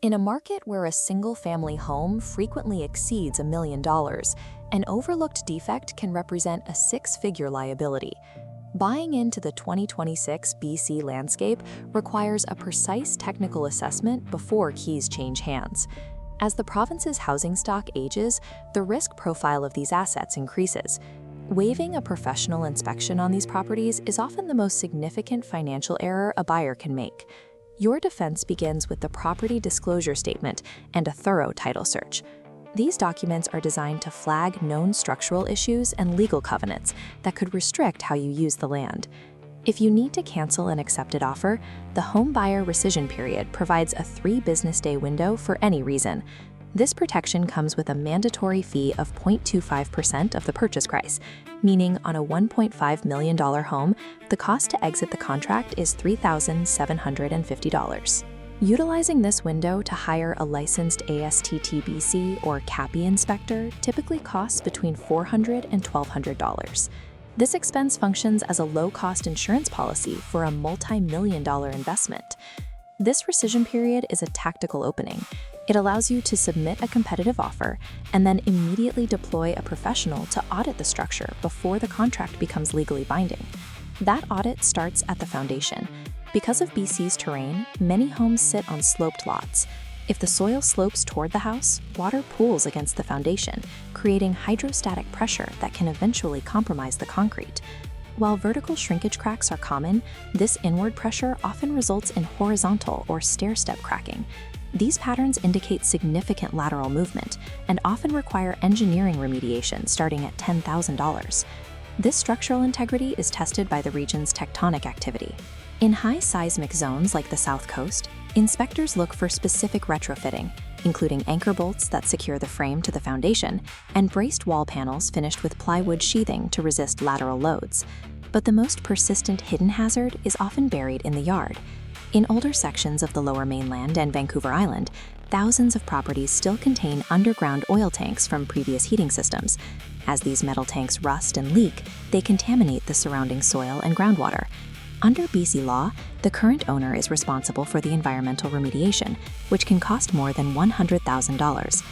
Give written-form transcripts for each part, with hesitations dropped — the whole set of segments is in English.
In a market where a single-family home frequently exceeds $1 million, an overlooked defect can represent a six-figure liability. Buying into the 2026 BC landscape requires a precise technical assessment before keys change hands. As the province's housing stock ages, the risk profile of these assets increases. Waiving a professional inspection on these properties is often the most significant financial error a buyer can make. Your defense begins with the property disclosure statement and a thorough title search. These documents are designed to flag known structural issues and legal covenants that could restrict how you use the land. If you need to cancel an accepted offer, the home buyer rescission period provides a 3-business-day window for any reason. This protection comes with a mandatory fee of 0.25% of the purchase price, meaning on a $1.5 million home, the cost to exit the contract is $3,750. Utilizing this window to hire a licensed ASTTBC or CAHPI inspector typically costs between $400 and $1,200. This expense functions as a low-cost insurance policy for a multi-million-dollar investment. This rescission period is a tactical opening. It allows you to submit a competitive offer and then immediately deploy a professional to audit the structure before the contract becomes legally binding. That audit starts at the foundation. Because of BC's terrain, many homes sit on sloped lots. If the soil slopes toward the house, water pools against the foundation, creating hydrostatic pressure that can eventually compromise the concrete. While vertical shrinkage cracks are common, this inward pressure often results in horizontal or stair-step cracking. These patterns indicate significant lateral movement and often require engineering remediation starting at $10,000. This structural integrity is tested by the region's tectonic activity. In high seismic zones like the South Coast, inspectors look for specific retrofitting, including anchor bolts that secure the frame to the foundation and braced wall panels finished with plywood sheathing to resist lateral loads. But the most persistent hidden hazard is often buried in the yard. In older sections of the Lower Mainland and Vancouver Island, thousands of properties still contain underground oil tanks from previous heating systems. As these metal tanks rust and leak, they contaminate the surrounding soil and groundwater. Under BC law, the current owner is responsible for the environmental remediation, which can cost more than $100,000.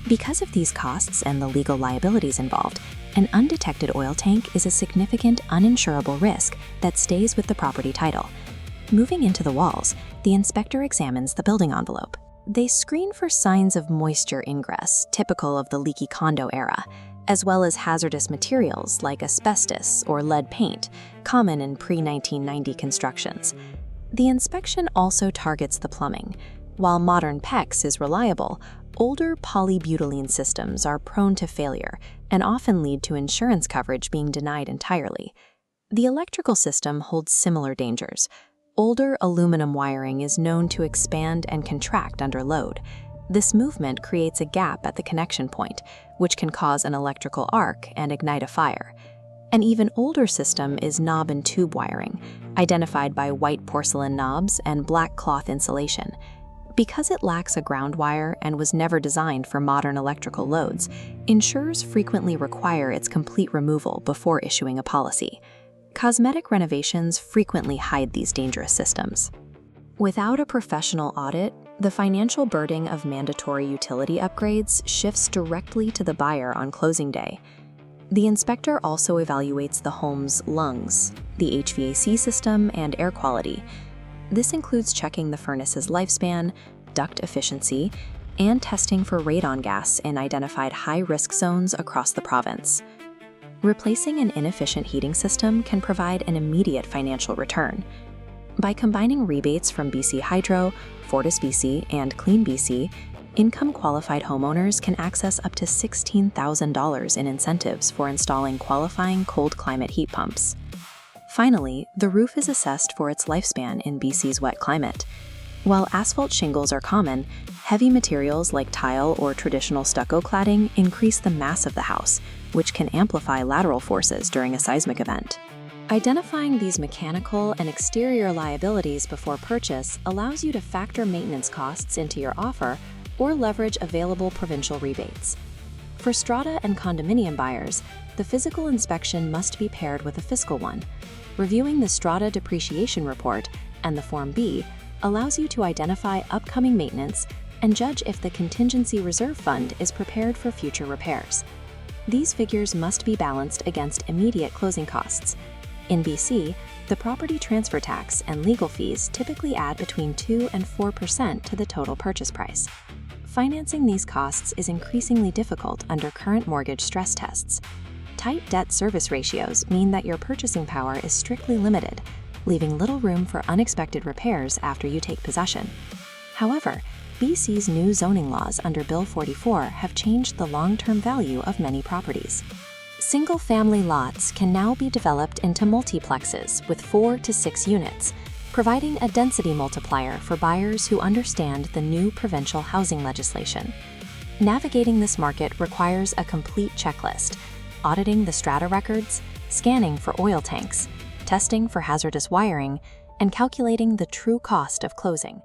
Because of these costs and the legal liabilities involved, an undetected oil tank is a significant uninsurable risk that stays with the property title. Moving into the walls, the inspector examines the building envelope. They screen for signs of moisture ingress, typical of the leaky condo era, as well as hazardous materials like asbestos or lead paint, common in pre-1990 constructions. The inspection also targets the plumbing. While modern PEX is reliable, older polybutylene systems are prone to failure and often lead to insurance coverage being denied entirely. The electrical system holds similar dangers. Older aluminum wiring is known to expand and contract under load. This movement creates a gap at the connection point, which can cause an electrical arc and ignite a fire. An even older system is knob and tube wiring, identified by white porcelain knobs and black cloth insulation. Because it lacks a ground wire and was never designed for modern electrical loads, insurers frequently require its complete removal before issuing a policy. Cosmetic renovations frequently hide these dangerous systems. Without a professional audit, the financial burden of mandatory utility upgrades shifts directly to the buyer on closing day. The inspector also evaluates the home's lungs, the HVAC system, and air quality. This includes checking the furnace's lifespan, duct efficiency, and testing for radon gas in identified high-risk zones across the province. Replacing an inefficient heating system can provide an immediate financial return. By combining rebates from BC Hydro, FortisBC, and CleanBC, income-qualified homeowners can access up to $16,000 in incentives for installing qualifying cold climate heat pumps. Finally, the roof is assessed for its lifespan in BC's wet climate. While asphalt shingles are common, heavy materials like tile or traditional stucco cladding increase the mass of the house, which can amplify lateral forces during a seismic event. Identifying these mechanical and exterior liabilities before purchase allows you to factor maintenance costs into your offer or leverage available provincial rebates. For strata and condominium buyers, the physical inspection must be paired with a fiscal one. Reviewing the strata depreciation report and the Form B allows you to identify upcoming maintenance, and judge if the contingency reserve fund is prepared for future repairs. These figures must be balanced against immediate closing costs. In BC, the property transfer tax and legal fees typically add between 2 and 4% to the total purchase price. Financing these costs is increasingly difficult under current mortgage stress tests. Tight debt service ratios mean that your purchasing power is strictly limited, leaving little room for unexpected repairs after you take possession. However, BC's new zoning laws under Bill 44 have changed the long-term value of many properties. Single-family lots can now be developed into multiplexes with 4 to 6 units, providing a density multiplier for buyers who understand the new provincial housing legislation. Navigating this market requires a complete checklist: auditing the strata records, scanning for oil tanks, testing for hazardous wiring, and calculating the true cost of closing.